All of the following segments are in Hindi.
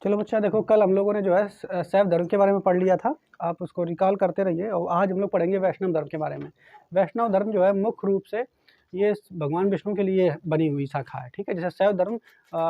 चलो बच्चा देखो, कल हम लोगों ने जो है शैव धर्म के बारे में पढ़ लिया था, आप उसको रिकॉल करते रहिए। और आज हम लोग पढ़ेंगे वैष्णव धर्म के बारे में। वैष्णव धर्म जो है मुख्य रूप से ये भगवान विष्णु के लिए बनी हुई शाखा है, ठीक है। जैसे शैव धर्म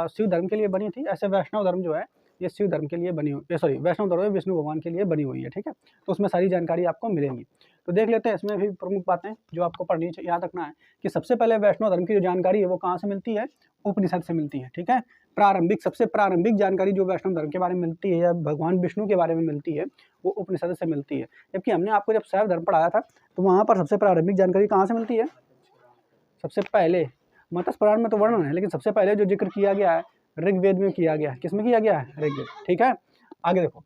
शिव धर्म के लिए बनी थी, ऐसे वैष्णव धर्म जो है ये शिव धर्म के लिए बनी हुई, सॉरी वैष्णव धर्म विष्णु भगवान के लिए बनी हुई है, ठीक है। तो उसमें सारी जानकारी आपको मिलेंगी। तो देख लेते हैं इसमें भी प्रमुख बातें जो आपको पढ़नी चाहिए, याद रखना है कि सबसे पहले वैष्णव धर्म की जो जानकारी है वो कहाँ से मिलती है, उपनिषद से मिलती है, ठीक है। प्रारंभिक, सबसे प्रारंभिक जानकारी जो वैष्णव धर्म के बारे में मिलती है या भगवान विष्णु के बारे में मिलती है वो उपनिषद से मिलती है। जबकि हमने आपको जब शैव धर्म पढ़ाया था तो वहाँ पर सबसे प्रारंभिक जानकारी कहाँ से मिलती है, सबसे पहले मत्स्य पुराण में तो वर्णन है, लेकिन सबसे पहले जो जिक्र किया गया है ऋग्वेद में किया गया है। किसमें किया गया है, ऋग्वेद, ठीक है। आगे देखो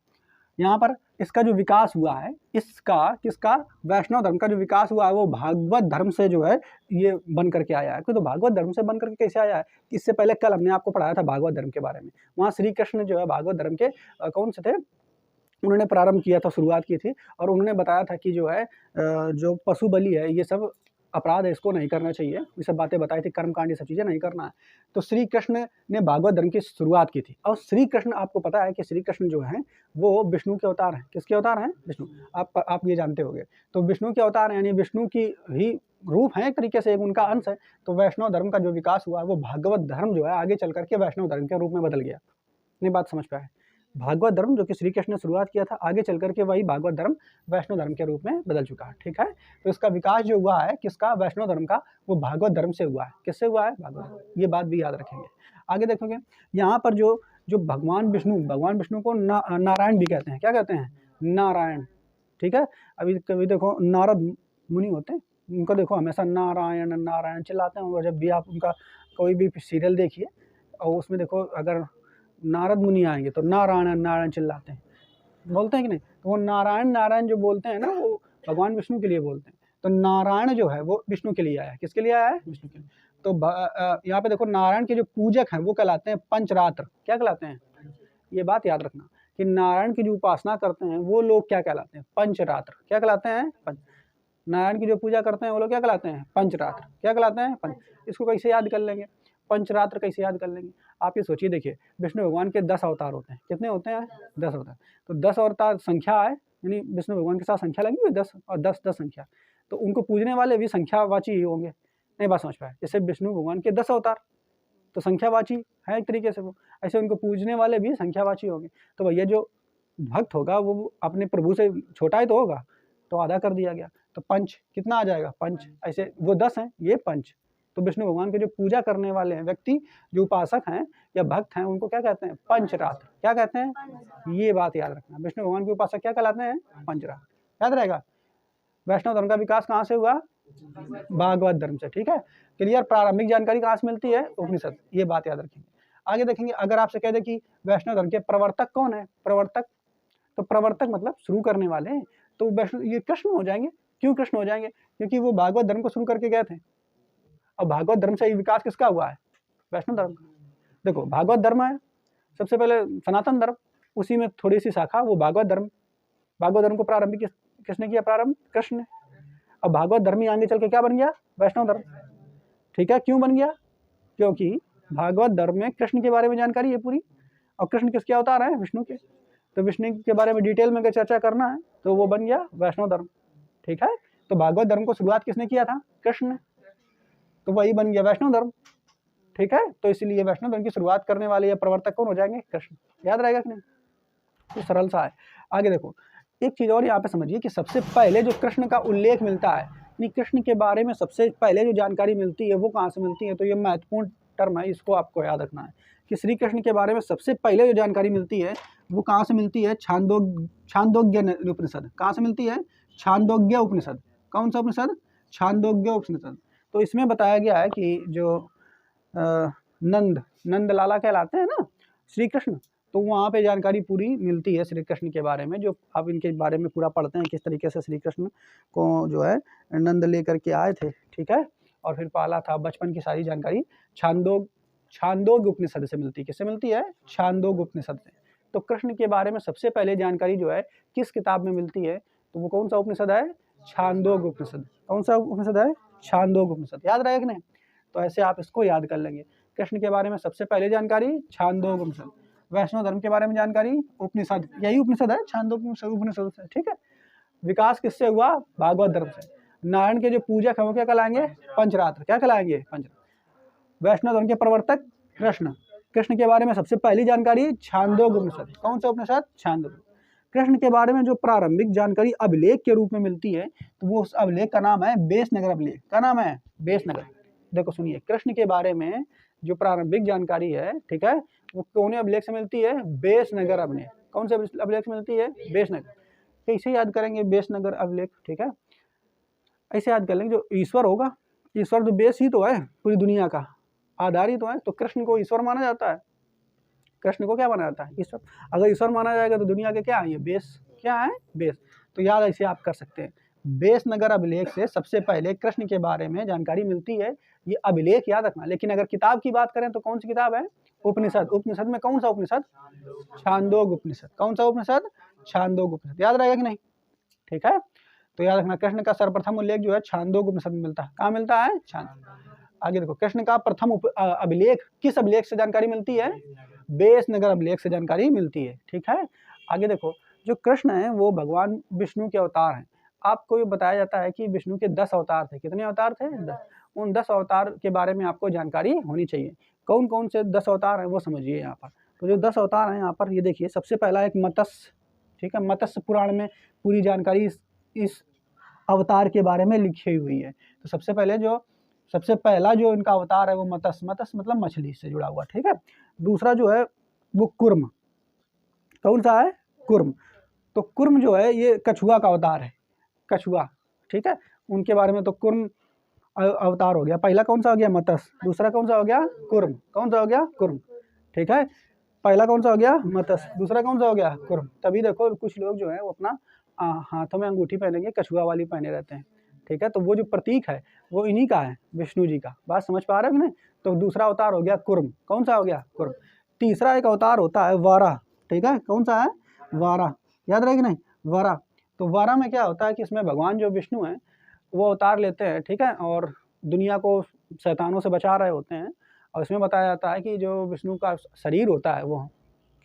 यहाँ पर इसका जो विकास हुआ है, इसका किसका, वैष्णव धर्म का जो विकास हुआ है वो भागवत धर्म से जो है ये बन करके आया है। तो भागवत धर्म से बन करके कैसे आया है, इससे पहले कल हमने आपको पढ़ाया था भागवत धर्म के बारे में। वहाँ श्री कृष्ण जो है भागवत धर्म के कौन से थे, उन्होंने प्रारंभ किया था, शुरुआत की थी, और उन्होंने बताया था कि जो है जो पशु बलि है ये सब अपराध है, इसको नहीं करना चाहिए, ये सब बातें बताई थी, कर्मकांड ये सब चीज़ें नहीं करना है। तो श्री कृष्ण ने भागवत धर्म की शुरुआत की थी। और श्री कृष्ण, आपको पता है कि श्री कृष्ण जो है वो विष्णु के अवतार हैं। किसके अवतार हैं, विष्णु, आप ये जानते होंगे। तो विष्णु के अवतार हैं, यानी विष्णु की ही रूप है एक तरीके से, एक उनका अंश है। तो वैष्णव धर्म का जो विकास हुआ है वो भागवत धर्म जो है आगे चल करके वैष्णव धर्म के रूप में बदल गया। अपनी बात समझ पाए, भागवत धर्म जो कि श्री कृष्ण ने शुरुआत किया था, आगे चल करके वही भागवत धर्म वैष्णव धर्म के रूप में बदल चुका है, ठीक है। तो इसका विकास जो हुआ है किसका, वैष्णव धर्म का, वो भागवत धर्म से हुआ है। किससे हुआ है, भागवत धर्म, ये बात भी याद रखेंगे। आगे देखोगे यहाँ पर जो जो भगवान विष्णु को नारायण भी कहते हैं। क्या कहते हैं, नारायण, ठीक है। अभी कभी देखो नारद मुनि होते हैं, उनको देखो हमेशा नारायण नारायण चिल्लाते हैं। और जब भी आप उनका कोई भी सीरियल देखिए और उसमें देखो अगर नारद मुनि आएंगे तो नारायण नारायण चिल्लाते हैं, बोलते हैं कि नहीं। तो वो नारायण नारायण जो बोलते हैं ना, वो भगवान विष्णु के लिए बोलते हैं। तो नारायण जो है वो विष्णु के लिए आया है। किसके लिए आया है, विष्णु के लिए। तो यहाँ पे देखो नारायण के जो पूजक हैं वो कहलाते हैं पंचरात्र। क्या कहलाते हैं, ये बात याद रखना कि नारायण की जो उपासना करते हैं वो लोग क्या कहलाते हैं, पंचरात्र। क्या कहलाते हैं, नारायण की जो पूजा करते हैं वो लोग क्या कहलाते हैं, पंचरात्र। क्या कहलाते हैं, पंच। इसको कैसे याद कर लेंगे, पंचरात्र कैसे याद कर लेंगे, आप ये सोचिए। देखिए विष्णु भगवान के 10 अवतार होते हैं। कितने होते हैं, 10 अवतार। तो 10 अवतार संख्या है, यानी विष्णु भगवान के साथ संख्या लगी हुई 10 और 10 संख्या। तो उनको पूजने वाले भी संख्यावाची ही होंगे। नहीं बात समझ पाए, जैसे विष्णु भगवान के 10 अवतार तो संख्यावाची है एक तरीके से वो, ऐसे उनको पूजने वाले भी संख्यावाची होंगे। तो भैया जो भक्त होगा वो अपने प्रभु से छोटा ही तो होगा, तो आधा कर दिया गया। तो पंच कितना आ जाएगा, पंच। ऐसे वो 10 हैं, ये पंच। तो विष्णु भगवान के जो पूजा करने वाले हैं व्यक्ति, जो उपासक हैं या भक्त हैं, उनको क्या कहते हैं, पंचरात्र। क्या कहते हैं, ये बात याद रखना। विष्णु भगवान के उपासक क्या कहलाते हैं, पंचरात्र। याद रहेगा। वैष्णव धर्म का विकास कहाँ से हुआ, भागवत धर्म से, ठीक है। क्लियर। प्रारंभिक जानकारी कहाँ से मिलती है, उपनिषद, ये बात याद रखेंगे। आगे देखेंगे, अगर आपसे कह दे कि वैष्णव धर्म के प्रवर्तक कौन है, प्रवर्तक, तो प्रवर्तक मतलब शुरू करने वाले हैं। तो वैष्णव ये कृष्ण हो जाएंगे। क्यों कृष्ण हो जाएंगे, क्योंकि वो भागवत धर्म को शुरू करके गए थे। अब भागवत धर्म से विकास किसका हुआ है, वैष्णव धर्म का। देखो भागवत धर्म है सबसे पहले सनातन धर्म, उसी में थोड़ी सी शाखा वो भागवत धर्म। भागवत धर्म को प्रारंभिक किसने किया, प्रारंभ कृष्ण ने। अब भागवत धर्म ही आगे चल के क्या बन गया, वैष्णव धर्म, ठीक है। क्यों बन गया, क्योंकि भागवत धर्म में कृष्ण के बारे में जानकारी है पूरी, और कृष्ण किसके अवतार हैं, विष्णु के। तो विष्णु के बारे में डिटेल में अगर चर्चा करना है तो वो बन गया वैष्णव धर्म, ठीक है। तो भागवत धर्म को शुरुआत किसने किया था, कृष्ण ने, तो वही बन गया वैष्णव धर्म, ठीक है। तो इसलिए वैष्णव धर्म की शुरुआत करने वाले या प्रवर्तक कौन हो जाएंगे, कृष्ण। याद रहेगा कि नहीं, तो सरल सा है। आगे देखो एक चीज और यहाँ पे समझिए कि सबसे पहले जो कृष्ण का उल्लेख मिलता है, यानी कृष्ण के बारे में सबसे पहले जो जानकारी मिलती है वो कहाँ से मिलती है, तो ये महत्वपूर्ण टर्म है, इसको आपको याद रखना है कि श्री कृष्ण के बारे में सबसे पहले जो जानकारी मिलती है वो कहाँ से मिलती है, छांदोग्य उपनिषद। कहाँ से मिलती है, छांदोग्य उपनिषद। कौन सा उपनिषद, छांदोग्य उपनिषद। तो इसमें बताया गया है कि जो नंद लाला कहलाते हैं ना श्री कृष्ण, तो वहाँ पे जानकारी पूरी मिलती है श्री कृष्ण के बारे में। जो आप इनके बारे में पूरा पढ़ते हैं, किस तरीके से श्री कृष्ण को जो है नंद लेकर के आए थे, ठीक है, और फिर पाला था, बचपन की सारी जानकारी छांदोग्य उपनिषद से मिलती है। किससे मिलती है, छांदोग्य उपनिषद से। तो कृष्ण के बारे में सबसे पहले जानकारी जो है किस किताब में मिलती है, तो वो कौन सा उपनिषद है, छांदोग्य उपनिषद। कौन सा उपनिषद है, छांदोग्य उपनिषद। याद रहेगा कि नहीं, तो ऐसे आप इसको याद कर लेंगे कृष्ण के बारे में सबसे पहले जानकारी छांदोग्य उपनिषद। वैष्णव धर्म के बारे में जानकारी उपनिषद, यही उपनिषद है छांदोग्य उपनिषद से, ठीक है। विकास किससे हुआ? भागवत धर्म से। नारायण के जो पूजक हैं वो क्या कहलाएंगे? पंचरात्र। क्या कहलाएंगे? पंचरात्र। वैष्णव धर्म के प्रवर्तक कृष्ण। कृष्ण के बारे में सबसे पहली जानकारी छांदोग्य उपनिषद। कौन सा उपनिषद? छांदोग्य। कृष्ण के बारे में जो प्रारंभिक जानकारी अभिलेख के रूप में मिलती है तो वो उस अभिलेख का नाम है बेसनगर अभिलेख। क्या नाम है? बेसनगर। देखो सुनिए, कृष्ण के बारे में जो प्रारंभिक जानकारी है, ठीक है, वो कौन अभिलेख से मिलती है? बेसनगर अभिलेख। कौन से अभिलेख से मिलती है? बेसनगर। कैसे याद करेंगे बेसनगर अभिलेख? ठीक है, ऐसे याद कर लेंगे, जो ईश्वर होगा, ईश्वर तो बेस ही तो है पूरी दुनिया का, आधार ही तो है, तो कृष्ण को ईश्वर माना जाता है। कृष्ण को क्या माना जाता है? ईश्वर। अगर ईश्वर माना जाएगा तो दुनिया के क्या है? ये बेस। क्या है? बेस। तो याद ऐसे आप कर सकते हैं, बेसनगर अभिलेख से सबसे पहले कृष्ण के बारे में जानकारी मिलती है। ये अभिलेख याद रखना। लेकिन अगर किताब की बात करें तो कौन सी किताब है? उपनिषद। उपनिषद में कौन सा उपनिषद? छांदोग्य उपनिषद। कौन सा उपनिषद? छांदोग्य उपनिषद। याद रहेगा कि नहीं? ठीक है, तो याद रखना, कृष्ण का सर्वप्रथम उल्लेख जो है छांदोग्य उपनिषद में मिलता है। कहाँ मिलता है? छांदोग्य। आगे देखो, कृष्ण का प्रथम अभिलेख किस अभिलेख से जानकारी मिलती है? बेसनगर अभिलेख से जानकारी मिलती है। ठीक है, आगे देखो, जो कृष्ण है वो भगवान विष्णु के अवतार हैं। आपको ये बताया जाता है कि विष्णु के 10 अवतार थे। कितने अवतार थे? 10। उन 10 अवतार के बारे में आपको जानकारी होनी चाहिए। कौन कौन से 10 अवतार हैं वो समझिए यहाँ पर। तो जो 10 अवतार हैं यहाँ पर ये देखिए, सबसे पहला एक मत्स्य, ठीक है, मत्स्य पुराण में पूरी जानकारी इस अवतार के बारे में लिखी हुई है। तो सबसे पहला जो इनका अवतार है वो मत्स्य मतलब मछली से जुड़ा हुआ, ठीक है। दूसरा जो है वो कुर्म। कौन सा है? कुर्म। तो कुर्म जो है ये कछुआ का अवतार है, कछुआ, ठीक है। उनके बारे में तो कुर्म अवतार हो गया। पहला कौन सा हो गया? मत्स्य। दूसरा कौन सा हो गया? कुर्म। कौन सा हो गया? कुर्म, ठीक है। पहला कौन सा हो गया? मत्स्य। दूसरा कौन सा हो गया? कुर्म। तभी देखो कुछ लोग जो है वो अपना हाथों में अंगूठी पहनेंगे, कछुआ वाली पहने रहते हैं, ठीक है। तो वो जो प्रतीक है वो इन्हीं का है, विष्णु जी का। बात समझ पा रहे हो कि नहीं? तो दूसरा अवतार हो गया कुर्म। कौन सा हो गया? कुर्म। तीसरा एक अवतार होता है वारा, ठीक है। कौन सा है? वारा। याद रहे कि नहीं? वारा। तो वारा में क्या होता है कि इसमें भगवान जो विष्णु है वो अवतार लेते हैं, ठीक है, और दुनिया को शैतानों से बचा रहे होते हैं। और इसमें बताया जाता है कि जो विष्णु का शरीर होता है वो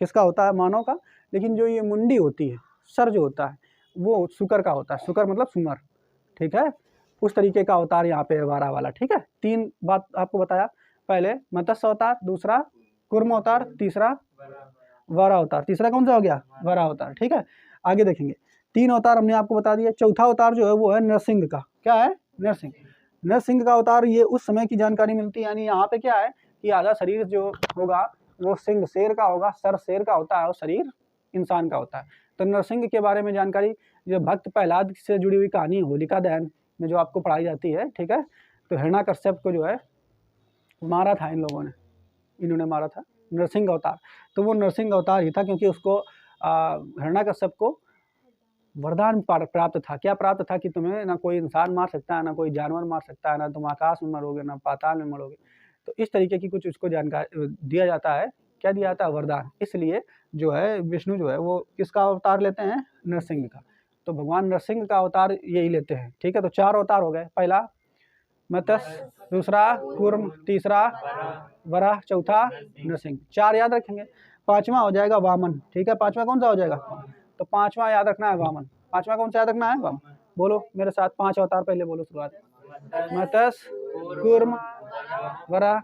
किसका होता है? मानव का। लेकिन जो ये मुंडी होती है, सर जो होता है, वो शुकर का होता है। शुकर मतलब सुमर, ठीक है। उस तरीके का अवतार यहाँ पे है वारा वाला, ठीक है। 3 बात आपको बताया, पहले मत्स्य अवतार, दूसरा कुर्म अवतार, तीसरा वारा अवतार। तीसरा कौन सा हो गया? वारा अवतार, ठीक है। आगे देखेंगे, 3 अवतार हमने आपको बता दिया। चौथा अवतार जो है वो है नरसिंह का। क्या है? नरसिंह। नरसिंह का अवतार ये उस समय की जानकारी मिलती है, यानी यहाँ पे क्या है कि आधा शरीर जो होगा वो सिंह शेर का होगा, सर शेर का होता है और शरीर इंसान का होता है। तो नरसिंह के बारे में जानकारी, जो भक्त प्रहलाद से जुड़ी हुई कहानी होलिका दहन में जो आपको पढ़ाई जाती है, ठीक है। तो हिरण्याकश्यप को जो है मारा था इन लोगों ने, इन्होंने मारा था, नरसिंह अवतार। तो वो नरसिंह अवतार ही था, क्योंकि उसको हिरण्याकश्यप को वरदान प्राप्त था। क्या प्राप्त था? कि तुम्हें ना कोई इंसान मार सकता है, ना कोई जानवर मार सकता है, ना तुम आकाश में मरोगे, ना पाताल में मरोगे। तो इस तरीके की कुछ उसको जानकारी दिया जाता है। क्या दिया जाता है? वरदान। इसलिए जो है विष्णु जो है वो किसका अवतार लेते हैं? नरसिंह का। तो भगवान नरसिंह का अवतार यही लेते हैं, ठीक है। तो 4 अवतार हो गए, पहला मत्स्य, दूसरा कूर्म, तीसरा वराह, चौथा नरसिंह। 4 याद रखेंगे। 5वां हो जाएगा वामन, ठीक है। 5वां कौन सा हो जाएगा? तो 5वां याद रखना है वामन। 5वां कौन सा याद रखना है? वामन। बोलो मेरे साथ 5 अवतार पहले बोलो, शुरुआत। मत्स्य, कूर्म, वराह,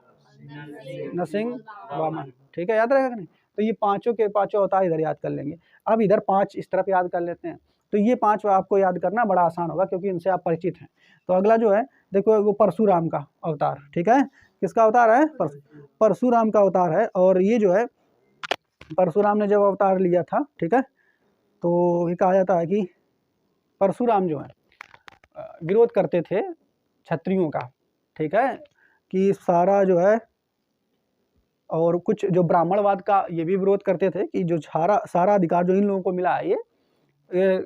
नरसिंह, वामन, ठीक है। याद रहेगा कि नहीं? तो ये पांचों के पांचों अवतार इधर याद कर लेंगे। अब इधर 5 इस तरफ याद कर लेते हैं। तो ये 5 आपको याद करना बड़ा आसान होगा, क्योंकि इनसे आप परिचित हैं। तो अगला जो है देखो, वो परशुराम का अवतार, ठीक है। किसका अवतार है? परशुराम का अवतार है। और ये जो है परशुराम ने जब अवतार लिया था, ठीक है, तो ये कहा जाता है कि परशुराम जो है विरोध करते थे क्षत्रियों का, ठीक है, कि सारा जो है, और कुछ जो ब्राह्मणवाद का ये भी विरोध करते थे कि जो सारा अधिकार जो इन लोगों को मिला है ये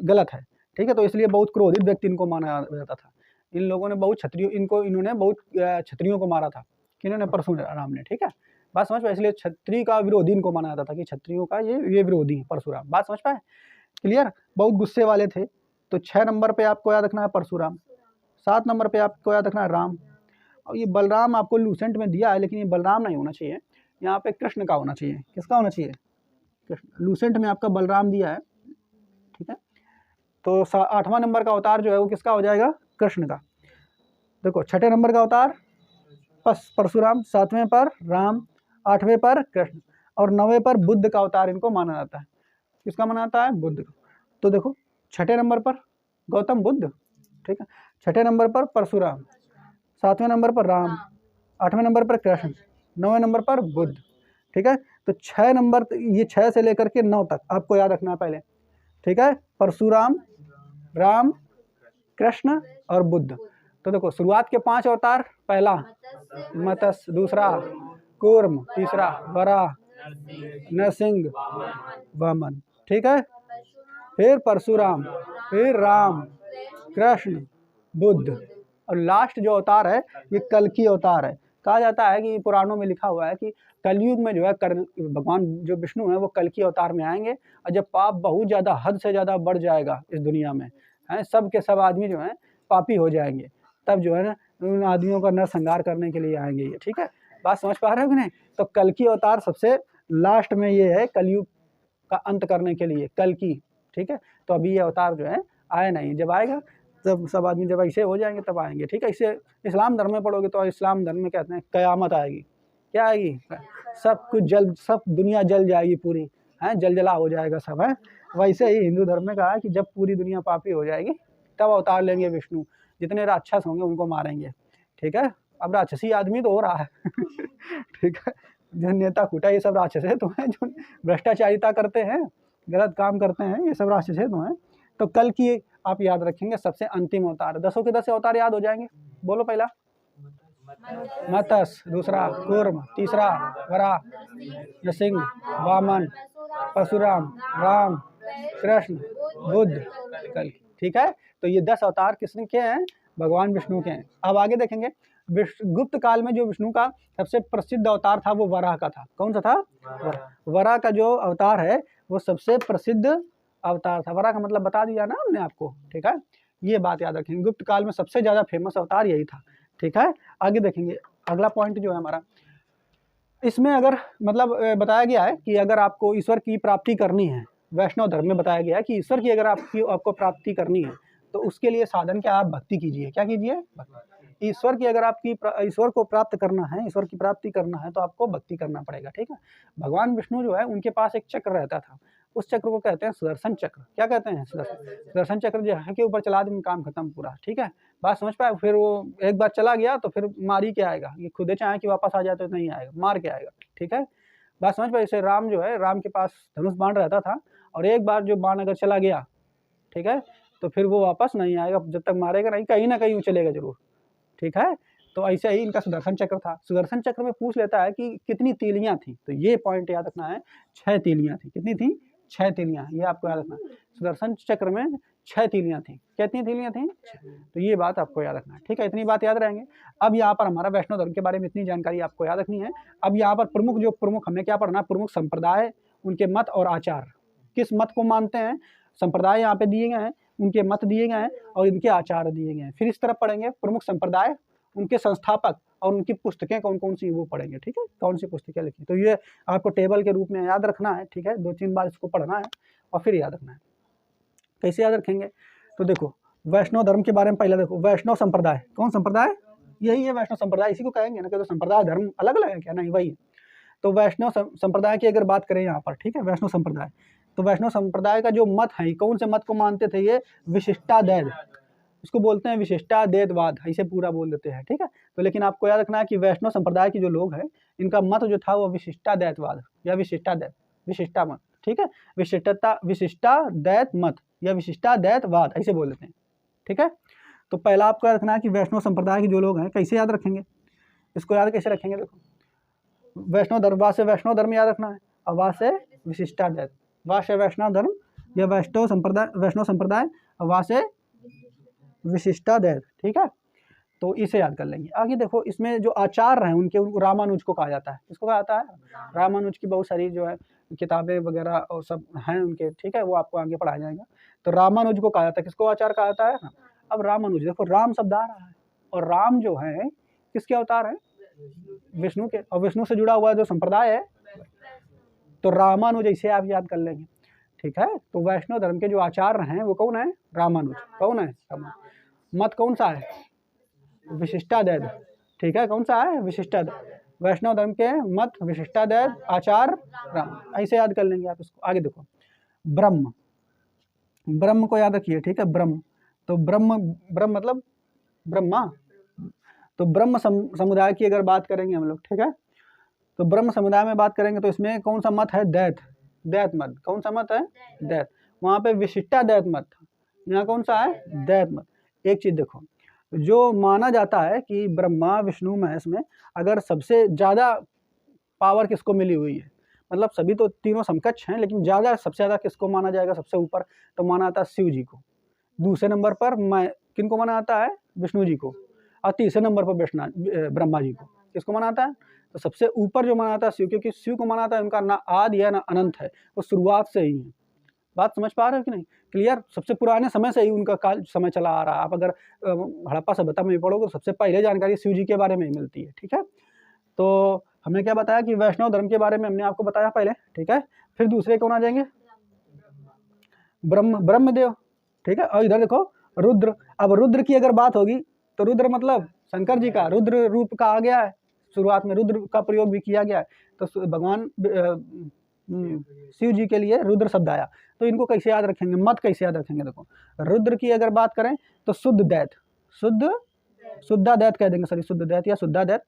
गलत है, ठीक है। तो इसलिए बहुत क्रोधित व्यक्ति इनको माना जाता था। इन लोगों ने बहुत इन्होंने बहुत क्षत्रियों को मारा था। किन्होंने? परशुराम ने, ठीक है। बात समझ पाए? इसलिए क्षत्रिय का विरोधी इनको माना जाता था कि क्षत्रियों का ये विरोधी है परशुराम। बात समझ पाए? क्लियर? बहुत गुस्से वाले थे। तो 6 नंबर पे आपको याद रखना है परशुराम, 7 नंबर पे आपको याद रखना है राम, और ये बलराम आपको लूसेंट में दिया है, लेकिन ये बलराम नहीं होना चाहिए, यहाँ पे कृष्ण का होना चाहिए। किसका होना चाहिए? कृष्ण। लूसेंट में आपका बलराम दिया है, ठीक है। तो 8वां नंबर का अवतार जो है वो किसका हो जाएगा? कृष्ण का। देखो 6ठे नंबर का अवतार परशुराम, 7वें पर राम, 8वें पर कृष्ण और 9वें पर बुद्ध का अवतार इनको माना जाता है। किसका माना जाता है? बुद्ध का। तो देखो 6ठे नंबर पर गौतम बुद्ध, ठीक है, 6ठे नंबर पर परशुराम, 7वें नंबर पर राम, 8वें नंबर पर कृष्ण, 9वें नंबर पर बुद्ध, ठीक है। तो 6 नंबर, ये 6 से लेकर के 9 तक आपको याद रखना है पहले, ठीक है। परशुराम, राम, कृष्ण और बुद्ध। तो देखो शुरुआत के 5 अवतार, पहला मत्स्य, दूसरा कूर्म, तीसरा वराह, नरसिंह, वामन, ठीक है। फिर परशुराम, फिर राम, कृष्ण, बुद्ध और लास्ट जो अवतार है ये कल्कि अवतार है। कहा जाता है कि पुराणों में लिखा हुआ है कि कलयुग में जो है भगवान जो विष्णु है वो कल्कि अवतार में आएंगे, और जब पाप बहुत ज़्यादा, हद से ज़्यादा बढ़ जाएगा इस दुनिया में, हैं, सब के सब आदमी जो हैं पापी हो जाएंगे, तब जो है ना उन आदमियों का नरसंहार करने के लिए आएंगे ये, ठीक है। बात समझ पा रहे हो कि नहीं? तो कल्कि अवतार सबसे लास्ट में ये है, कलयुग का अंत करने के लिए कल्कि, ठीक है। तो अभी ये अवतार जो है आया नहीं, जब आएगा तब सब आदमी जब ऐसे हो जाएंगे तब आएंगे, ठीक है। इसे इस्लाम धर्म में पढ़ोगे तो इस्लाम धर्म में कहते हैं कयामत आएगी। क्या आएगी? सब कुछ जल, सब दुनिया जल जाएगी पूरी, है, जलजला हो जाएगा सब, है। वैसे ही हिंदू धर्म में कहा है कि जब पूरी दुनिया पापी हो जाएगी तब अवतार लेंगे विष्णु, जितने राक्षस होंगे उनको मारेंगे, ठीक है। अब राक्षसी आदमी तो हो रहा है ठीक है, जो नेता कूटा ये सब राक्षस है तो हैं, जो भ्रष्टाचारिता करते हैं, गलत काम करते हैं, ये सब राक्षस है तो हैं। तो कल की आप याद रखेंगे सबसे अंतिम अवतार, 10 के 10 अवतार याद हो जाएंगे। बोलो पहला मत्स्य, दूसरा कूर्म, तीसरा वराह, नरसिंह, वामन, परशुराम, राम, कृष्ण, बुद्ध, कल, ठीक है। तो ये 10 अवतार किसने के हैं? भगवान विष्णु के हैं। अब आगे देखेंगे, गुप्त काल में जो विष्णु का सबसे प्रसिद्ध अवतार था वो वराह का था। कौन सा था? वराह का जो अवतार है वो सबसे प्रसिद्ध अवतार था। वराह का मतलब बता दिया ना हमने आपको, ठीक है। ये बात याद रखेंगे, गुप्त काल में सबसे ज्यादा फेमस अवतार यही था, ठीक है। आगे देखेंगे, अगला पॉइंट जो है हमारा, इसमें अगर मतलब बताया गया है कि अगर आपको ईश्वर की प्राप्ति करनी है, वैष्णव धर्म में बताया गया है कि ईश्वर की अगर आपको प्राप्ति करनी है तो उसके लिए साधन क्या? आप भक्ति कीजिए। क्या कीजिए? ईश्वर की अगर आपकी ईश्वर को प्राप्त करना है, ईश्वर की प्राप्ति करना है तो आपको भक्ति करना पड़ेगा, ठीक है। भगवान विष्णु जो है उनके पास एक चक्र रहता था, उस चक्र को कहते हैं सुदर्शन चक्र। क्या कहते हैं? सुदर्शन चक्र जो है के ऊपर चला देंगे काम खत्म पूरा, ठीक है। बात समझ पाए? फिर वो एक बार चला गया तो फिर मार ही के आएगा, ये खुदे चाहे कि वापस आ जाए तो नहीं आएगा, मार के आएगा, ठीक है। बात समझ पाए? जैसे राम जो है, राम के पास धनुष बाण रहता था और एक बार जो बाण अगर चला गया, ठीक है, तो फिर वो वापस नहीं आएगा, जब तक मारेगा नहीं, कहीं ना कहीं वो चलेगा जरूर, ठीक है। तो ऐसे ही इनका सुदर्शन चक्र था। सुदर्शन चक्र में पूछ लेता है कि कितनी तीलियां थी, तो ये पॉइंट याद रखना है, 6 तीलियां थी। कितनी थी? 6 तीलियां, ये आपको याद रखना है। सुदर्शन चक्र में 6 तीलियां थी। कितनी तीलियां थी? तो ये बात आपको याद रखना है, ठीक है। इतनी बात याद रहेंगे। अब यहाँ पर हमारा वैष्णव धर्म के बारे में इतनी जानकारी आपको याद रखनी है। अब यहाँ पर प्रमुख हमें क्या पढ़ना? प्रमुख संप्रदाय, उनके मत और आचार, किस मत को मानते हैं, संप्रदाय यहाँ पे दिए गए हैं, उनके मत दिए गए हैं और इनके आचार दिए गए हैं। फिर इस तरफ पढ़ेंगे प्रमुख संप्रदाय, उनके संस्थापक और उनकी पुस्तकें कौन कौन सी वो पढ़ेंगे, ठीक है, कौन सी पुस्तकें लिखी। तो ये आपको टेबल के रूप में याद रखना है, ठीक है। 2-3 बार इसको पढ़ना है और फिर याद रखना है। कैसे याद रखेंगे? तो देखो वैष्णव धर्म के बारे में पहले देखो, वैष्णव संप्रदाय, कौन संप्रदाय? यही है वैष्णव संप्रदाय, इसी को कहेंगे ना कि तो संप्रदाय धर्म अलग अलग है क्या? नहीं, वही है। तो वैष्णव संप्रदाय की अगर बात करें यहाँ पर, ठीक है, वैष्णव संप्रदाय, तो वैष्णव संप्रदाय का जो मत है, कौन से मत को मानते थे? ये विशिष्टाद्वैत, इसको बोलते हैं विशिष्टाद्वैतवाद, ऐसे पूरा बोल देते हैं, ठीक है। तो लेकिन आपको याद रखना है कि वैष्णव संप्रदाय की जो लोग हैं इनका मत जो था वो विशिष्टाद्वैतवाद या विशिष्टा मत, ठीक है, विशिष्टाद्वैत मत या विशिष्टाद्वैतवाद ऐसे बोल देते हैं, ठीक है। तो पहला आपको याद रखना है कि वैष्णव संप्रदाय के जो लोग हैं, कैसे याद रखेंगे इसको? याद कैसे रखेंगे? देखो वैष्णव धर्म, वा से वैष्णव धर्म याद रखना है और वा से विशिष्टाद्वैत, वा से वैष्णव धर्म या वैष्णव संप्रदाय और वा से विशिष्टाद्वैत, ठीक है। तो इसे याद कर लेंगे। आगे देखो, इसमें जो आचार्य हैं उनके, उनको रामानुज को कहा जाता है। किसको कहा जाता है? रामानुज की बहुत सारी जो है किताबें वगैरह और सब हैं उनके, ठीक है, वो आपको आगे पढ़ाया जाएगा। तो रामानुज को कहा जाता है। किसको आचार्य कहा जाता है? अब रामानुज, देखो राम शब्द आ रहा है और राम जो है किसके अवतार हैं? विष्णु के। और विष्णु से जुड़ा हुआ जो संप्रदाय है तो रामानुज, ऐसे आप याद कर लेंगे। ठीक है, तो वैष्णव धर्म के जो आचार्य हैं वो कौन है? रामानुज। कौन है? रामानुज। मत कौन सा है? विशिष्टाद्वैत। ठीक है, कौन सा है? विशिष्टाद्वैत। वैष्णव धर्म के मत विशिष्टाद्वैत, आचार्य राम, ऐसे याद कर लेंगे आप इसको। आगे देखो, ब्रह्म। ब्रह्म को याद रखिए। ठीक है, ब्रह्म, तो ब्रह्म, ब्रह्म मतलब ब्रह्मा। तो ब्रह्म समुदाय की अगर बात करेंगे हम लोग, ठीक है, तो ब्रह्म समुदाय में बात करेंगे तो इसमें कौन सा मत है? द्वैत। द्वैत मत। कौन सा मत है? द्वैत। वहाँ पे विशिष्टाद्वैत मत था, यहाँ कौन सा है? द्वैत मत। एक चीज देखो, जो माना जाता है कि ब्रह्मा विष्णु महेश में अगर सबसे ज़्यादा पावर किसको मिली हुई है, मतलब सभी तो तीनों समकक्ष हैं, लेकिन ज़्यादा, सबसे ज़्यादा किसको माना जाएगा सबसे ऊपर? तो माना जाता है शिव जी को। दूसरे नंबर पर किनको माना जाता है? विष्णु जी को। और तीसरे नंबर पर ब्रह्मा जी को। किसको माना जाता है? तो सबसे ऊपर जो माना जाता है शिव, क्योंकि शिव को माना जाता है उनका ना आदि है ना अनंत है, वो शुरुआत से ही है। बात समझ पा रहे हो कि नहीं? क्लियर? सबसे पुराने समय से ही उनका काल समय चला आ रहा है। आप अगर हड़प्पा सभ्यता में पढ़ोगे तो सबसे पहले जानकारी शिव जी के बारे में ही मिलती है। ठीक है, तो हमने क्या बताया कि वैष्णव धर्म के बारे में हमने आपको बताया पहले। ठीक है, फिर दूसरे कौन आ जाएंगे? ब्रह्मदेव। ठीक है, और इधर देखो रुद्र। अब रुद्र की अगर बात होगी तो रुद्र मतलब शंकर जी का रुद्र रूप का आ गया है, शुरुआत में रुद्र का प्रयोग भी किया गया है। तो भगवान शिव जी के लिए रुद्र शब्द आया। तो इनको कैसे याद रखेंगे? मत कैसे याद रखेंगे? देखो, रुद्र की अगर बात करें तो शुद्ध दैत, शुद्धादैत कह देंगे, सॉरी, शुद्ध दैत या शुद्धादैत।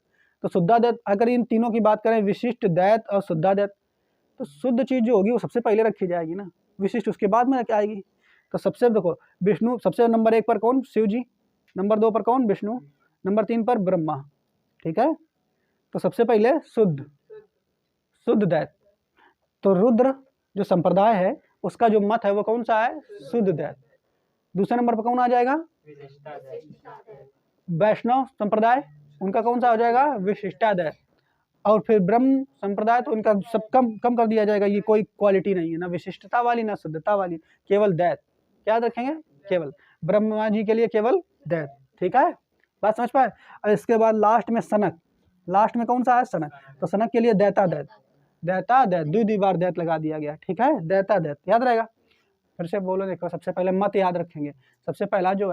तो शुद्धादैत, अगर इन तीनों की बात करें, विशिष्ट दैत और शुद्धादैत, तो शुद्ध चीज जो होगी वो सबसे पहले रखी जाएगी ना, विशिष्ट उसके बाद में क्या आएगी? तो सबसे देखो, विष्णु सबसे नंबर 1 पर कौन? शिव जी। नंबर 2 पर कौन? विष्णु। नंबर 3 पर ब्रह्मा। ठीक है, तो सबसे पहले शुद्ध दैत। तो रुद्र जो संप्रदाय है उसका जो मत है वो कौन सा है? शुद्ध दैत। दूसरे नंबर पर कौन आ जाएगा? वैष्णव संप्रदाय, उनका कौन सा हो जाएगा? विशिष्टाद्वैत। और फिर ब्रह्म संप्रदाय, तो इनका सब कम कर दिया जाएगा, ये कोई क्वालिटी नहीं है, ना विशिष्टता वाली ना शुद्धता वाली, केवल दैत। क्या याद रखेंगे? केवल ब्रह्मा जी के लिए केवल दैत। ठीक है, बात समझ पाए? और इसके बाद लास्ट में सनक। लास्ट में कौन सा है? सनक। तो सनक के लिए दैतादैत, दैतादैत, 2 बार दैत लगा दिया गया। ठीक है, दैतादैत याद रहेगा। फिर से बोलो, देखो, सबसे पहले मत याद रखेंगे। सबसे पहला जो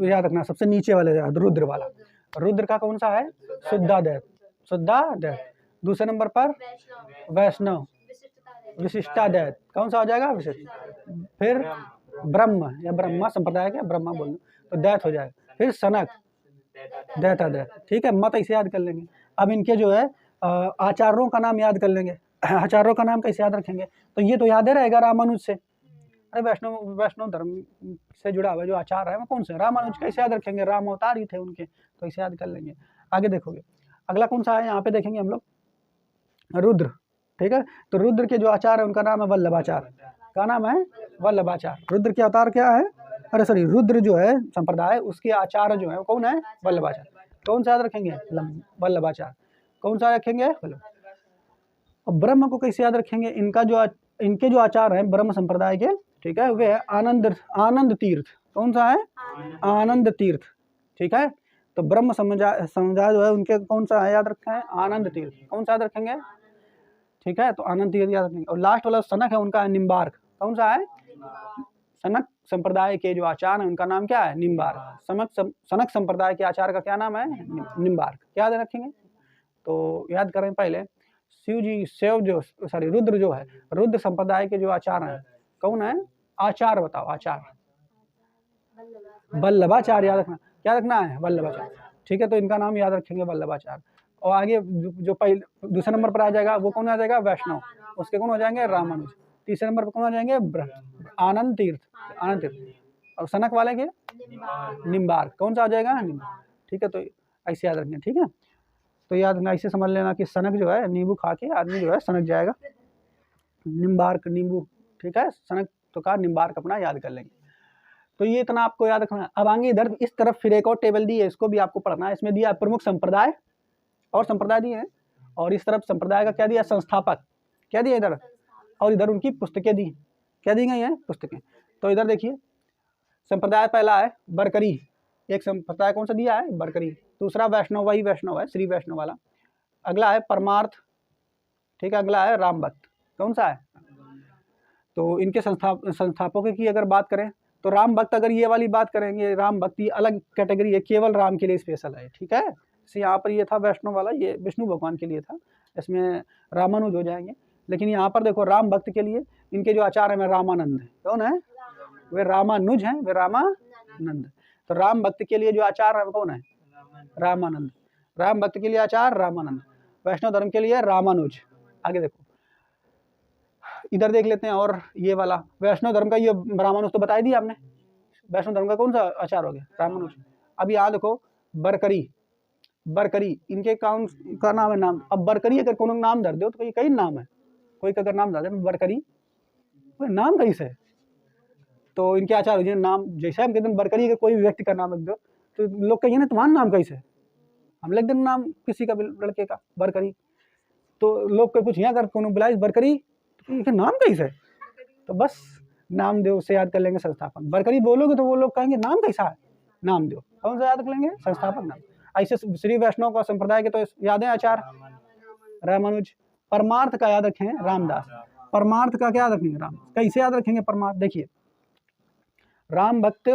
याद रखना, सबसे नीचे वाले रुद्र वाला, रुद्र का कौन सा है? शुद्धादैत, शुद्धादैत। दूसरे नंबर पर वैष्णव, विशिष्टादैत, कौन सा हो जाएगा? विशिष्ट। फिर ब्रह्म या ब्रह्मा संप्रदाय के ब्रह्मा बोल तो दैत हो जाएगा। फिर सनक, दैतादैत। ठीक है, मत ऐसे याद कर लेंगे। अब इनके जो है आचार्यों का नाम याद कर लेंगे। आचार्यों का नाम कैसे याद रखेंगे? तो ये तो याद ही रहेगा रामानुज से। अरे वैष्णव धर्म से जुड़ा हुआ जो आचार्य है वो कौन से? रामानुज। कैसे याद रखेंगे? राम अवतार ही थे उनके, तो ऐसे याद कर लेंगे। आगे देखोगे, अगला कौन सा है यहाँ पे देखेंगे हम लोग? रुद्र। ठीक है, तो रुद्र के जो आचार्य है उनका नाम है वल्लभाचार्य। क्या नाम है? वल्लभाचार्य। रुद्र के अवतार क्या है? अरे सॉरी, रुद्र जो है संप्रदाय उसके आचार्य जो है वो कौन है? वल्लभाचार्य। कौन सा याद रखेंगे? वल्लभाचार्य। कौन सा रखेंगे? और ब्रह्म को कैसे याद रखेंगे? इनके जो आचार्य हैं ब्रह्म संप्रदाय के, ठीक है, वे आनंद तीर्थ। कौन सा है? आनंद तीर्थ। ठीक है, तो ब्रह्म समुदाय जो है उनके कौन सा है याद रखा है? आनंद तीर्थ। कौन सा याद रखेंगे? ठीक है, तो आनंद तीर्थ याद रखेंगे। और लास्ट वाला सनक है उनका निम्बार्क। कौन सा है? सनक संप्रदाय के जो आचार्य है उनका नाम क्या है? निम्बार्क। सनक संप्रदाय के आचार्य का क्या नाम है? निम्बार्क। क्या याद रखेंगे? तो याद करें पहले, रुद्र जो है, रुद्र संप्रदाय के जो आचार्य हैं कौन है? आचार्य बताओ, आचार्य। वल्लभाचार्य याद रखना। क्या रखना है? वल्लभाचार्य। ठीक है, तो इनका नाम याद रखेंगे वल्लभाचार्य। और आगे जो पहले दूसरे नंबर पर आ जाएगा वो कौन आ जाएगा? वैष्णव। उसके कौन हो जाएंगे? रामानुज। तीसरे नंबर पर कौन आ जाएंगे? आनंद तीर्थ। और सनक वाले के निम्बार्क। कौन सा आ जाएगा? निम्बार्क। ठीक है, तो ऐसे याद रखेंगे। ठीक है, तो याद रखना, ऐसे समझ लेना कि सनक जो है, नींबू खा के आदमी जो है सनक जाएगा। निम्बार्क नींबू। ठीक है, सनक तो का निम्बार्क अपना याद कर लेंगे। तो ये इतना आपको याद रखना है। अब आगे इधर इस तरफ फिर एक और टेबल दी है, इसको भी आपको पढ़ना है। इसमें दिया प्रमुख संप्रदाय और संप्रदाय दिए हैं, और इस तरफ संप्रदाय का क्या दिया? संस्थापक। क्या दिया इधर? और इधर उनकी पुस्तकें दी। क्या दी गई हैं? पुस्तकें। तो इधर देखिए, संप्रदाय पहला है बरकरी। एक संप्रदाय कौन सा दिया है, बरकरी। दूसरा वैष्णव, वही वैष्णव है, श्री वैष्णव वाला। अगला है परमार्थ, ठीक है। अगला है राम भक्त, कौन सा है। तो इनके संस्थापकों की अगर बात करें तो राम भक्त, अगर ये वाली बात करेंगे, राम भक्ति अलग कैटेगरी है, केवल राम के लिए स्पेशल है, ठीक है। जैसे यहाँ पर ये था वैष्णव वाला, ये विष्णु भगवान के लिए था, इसमें रामानुज हो जाएंगे। लेकिन यहाँ पर देखो राम भक्त के लिए इनके जो आचार्य है रामानंद है, कौन है, वे रामानुज हैं, वे रामानंद। तो राम भक्त के लिए जो आचार्य है कौन है, रामानंद। राम भक्त के लिए आचार्य रामानंद, वैष्णव धर्म के लिए रामानुज। आगे देखो, इधर देख लेते हैं। और ये वाला वैष्णव धर्म का ये रामानुज तो बता दिया आपने, वैष्णव धर्म का कौन सा आचार हो गया, रामानुज। अब यहाँ देखो बरकरी, बरकरी इनके कौन का नाम है, नाम। अब बरकरी अगर कोनो नाम धर दो तो कई नाम है, कोई का अगर नाम धर दे बरकरी, नाम कैसे है। तो इनके आचार हो जाए नाम, जैसे हम कहते हैं बरकरी अगर कोई व्यक्ति का नाम रख दो तो लोग कहिए ना तुम्हारा नाम कैसे है, हम लिख दें नाम किसी का लड़के का बरकरी, तो लोग कोई पूछिए अगर कोनो बुलाए बरकरी तो नाम कैसे है, तो बस नामदेव से याद कर लेंगे संस्थापक। बरकरी बोलोगे तो वो लोग कहेंगे नाम कैसा है, नामदेव। कौन सा याद कर लेंगे, संस्थापक नाम। ऐसे श्री वैष्णव का संप्रदाय के तो याद है आचार रामानुज। परमार्थ का याद रखें रामदास। परमार्थ का क्या याद रखेंगे, राम। कैसे याद रखेंगे परमार्थ, देखिए राम भक्त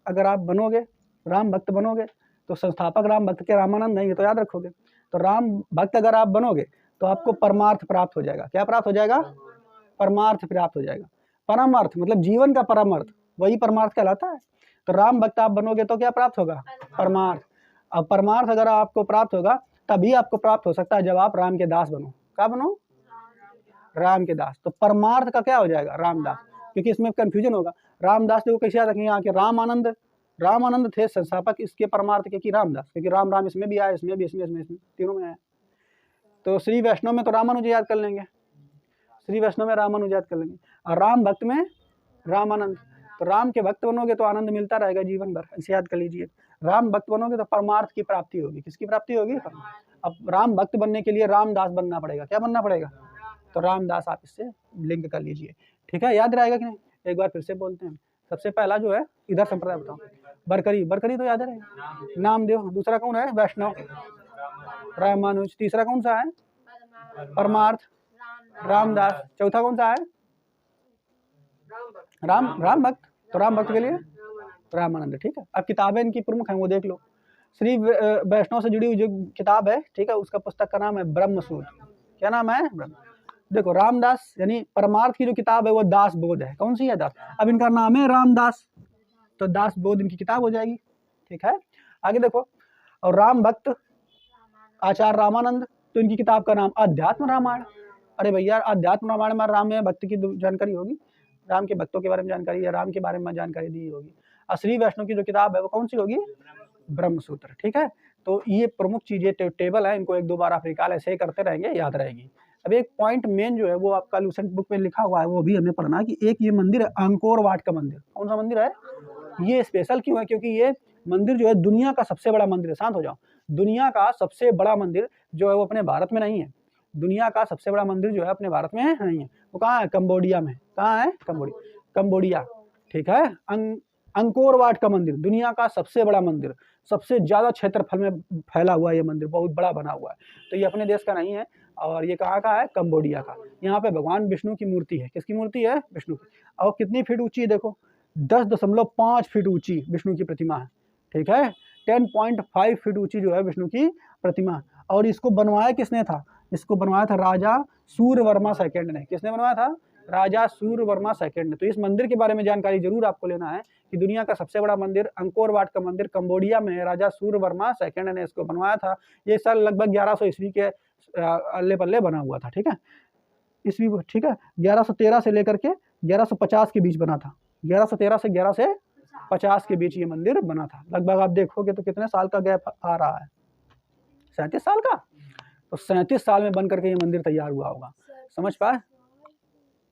अगर आप बनोगे, राम भक्त बनोगे तो संस्थापक राम भक्त के रामानंद नहीं है, तो याद रखोगे। तो राम भक्त अगर आप बनोगे तो आपको परमार्थ प्राप्त हो जाएगा। क्या प्राप्त हो जाएगा, परमार्थ प्राप्त हो जाएगा। परमार्थ मतलब जीवन का परमार्थ, वही परमार्थ कहलाता है। तो राम भक्त आप बनोगे तो क्या प्राप्त होगा, परमार्थ। अब परमार्थ अगर आपको प्राप्त होगा तभी आपको प्राप्त हो सकता है जब आप राम के दास बनो। क्या बनो, राम के दास। तो परमार्थ का क्या हो जाएगा, रामदास, क्योंकि इसमें कंफ्यूजन होगा। रामदास को कैसे याद रखेंगे, यहाँ के रामानंद, रामानंद थे संस्थापक इसके परमार्थ के कि रामदास, क्योंकि राम राम इसमें भी आया, इसमें भी, इसमें तीनों में आया। तो श्री वैष्णव में तो रामानुज याद कर लेंगे, श्री वैष्णव में रामानुज याद कर लेंगे, और राम भक्त में रामानंद। तो राम के भक्त बनोगे तो आनंद मिलता रहेगा जीवन भर, इसे याद कर लीजिए। राम भक्त बनोगे तो परमार्थ की प्राप्ति होगी। किसकी प्राप्ति होगी, अब राम भक्त बनने के लिए रामदास बनना पड़ेगा। क्या बनना पड़ेगा, तो रामदास आप इससे लिंक कर लीजिए, ठीक है। याद रहेगा कि नहीं, एक बार फिर से बोलते हैं। सबसे पहला जो है इधर संप्रदाय बताओ, बरकरी, बरकरी तो याद रहेगा, नामदेव। दूसरा कौन है, वैष्णव, रामानुज। तीसरा कौन सा है, परमार्थ, रामदास। चौथा कौन सा है, राम भक्त। तो राम भक्त के लिए रामानंद, ठीक है। अब किताबें इनकी प्रमुख हैं वो देख लो। श्री वैष्णव से जुड़ी हुई जो किताब है, ठीक है, उसका पुस्तक का नाम है ब्रह्मसूत्र। क्या नाम है, देखो रामदास यानी परमार्थ की जो किताब है वो दास बोध है। कौन सी है, दास। अब इनका नाम है रामदास तो दास बोध इनकी किताब हो जाएगी, ठीक है। आगे देखो, और राम भक्त आचार्य रामानंद, तो इनकी किताब का नाम अध्यात्म रामायण। अरे भैया अध्यात्म रामायण में राम में भक्त की जानकारी होगी, राम के भक्तों के बारे में जानकारी है, राम के बारे में जानकारी दी होगी। और श्री वैष्णव की जो किताब है वो कौन सी होगी, ब्रह्मसूत्र, ठीक है। तो ये प्रमुख चीजें टेबल है, इनको एक दो बार आप रिकॉल ऐसे ही करते रहेंगे, याद रहेगी। अब एक पॉइंट मेन जो है वो आपका लूसेंट बुक में लिखा हुआ है, वो भी हमें पढ़ना कि एक ये मंदिर है अंकोर वाट का मंदिर। कौन सा मंदिर है, ये स्पेशल क्यों है, क्योंकि ये मंदिर जो है दुनिया का सबसे बड़ा मंदिर है। शांत हो जाओ, दुनिया का सबसे बड़ा मंदिर जो है वो अपने भारत में नहीं है। दुनिया का सबसे बड़ा मंदिर जो है अपने भारत में नहीं है, वो कहाँ है, कंबोडिया में। कहाँ है, कंबोडिया, ठीक है। अंकोर वाट का मंदिर दुनिया का सबसे बड़ा मंदिर, सबसे ज्यादा क्षेत्रफल में फैला हुआ ये मंदिर, बहुत बड़ा बना हुआ है। तो ये अपने देश का नहीं है, और ये कहाँ का है, कंबोडिया का। यहाँ पे भगवान विष्णु की मूर्ति है। किसकी मूर्ति है, विष्णु की। और कितनी फीट ऊंची है, देखो 10.5 फीट ऊंची विष्णु की प्रतिमा है, ठीक है। 10.5 फीट ऊंची जो है विष्णु की प्रतिमा। और इसको बनवाया किसने था, इसको बनवाया था राजा सूर्यवर्मा सेकंड ने। किसने बनवाया था, राजा सूर्यवर्मा सेकंड ने। तो इस मंदिर के बारे में जानकारी जरूर आपको लेना है कि दुनिया का सबसे बड़ा मंदिर अंकोर वाट का मंदिर कंबोडिया में राजा सूर्यवर्मा सेकंड ने इसको बनवाया था। ये साल लगभग 1100 ईस्वी के अल्ले पल्ले बना हुआ था, ठीक है, ईस्वी, ठीक है। 1113 से लेकर के 1150 के बीच बना था। 1113 से 1150 के बीच ये मंदिर बना था। लगभग आप देखोगे तो कितने साल का गैप आ रहा है, 37 साल का। तो 37 साल में बन करके ये मंदिर तैयार हुआ होगा, समझ पाए।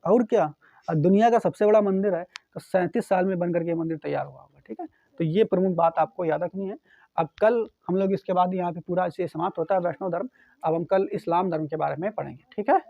और क्या, दुनिया का सबसे बड़ा मंदिर है तो 37 साल में बन करके ये मंदिर तैयार हुआ होगा, ठीक है। तो ये प्रमुख बात आपको याद रखनी है। अब कल हम लोग इसके बाद यहाँ पे पूरा इसे समाप्त होता है वैष्णव धर्म। अब हम कल इस्लाम धर्म के बारे में पढ़ेंगे, ठीक है।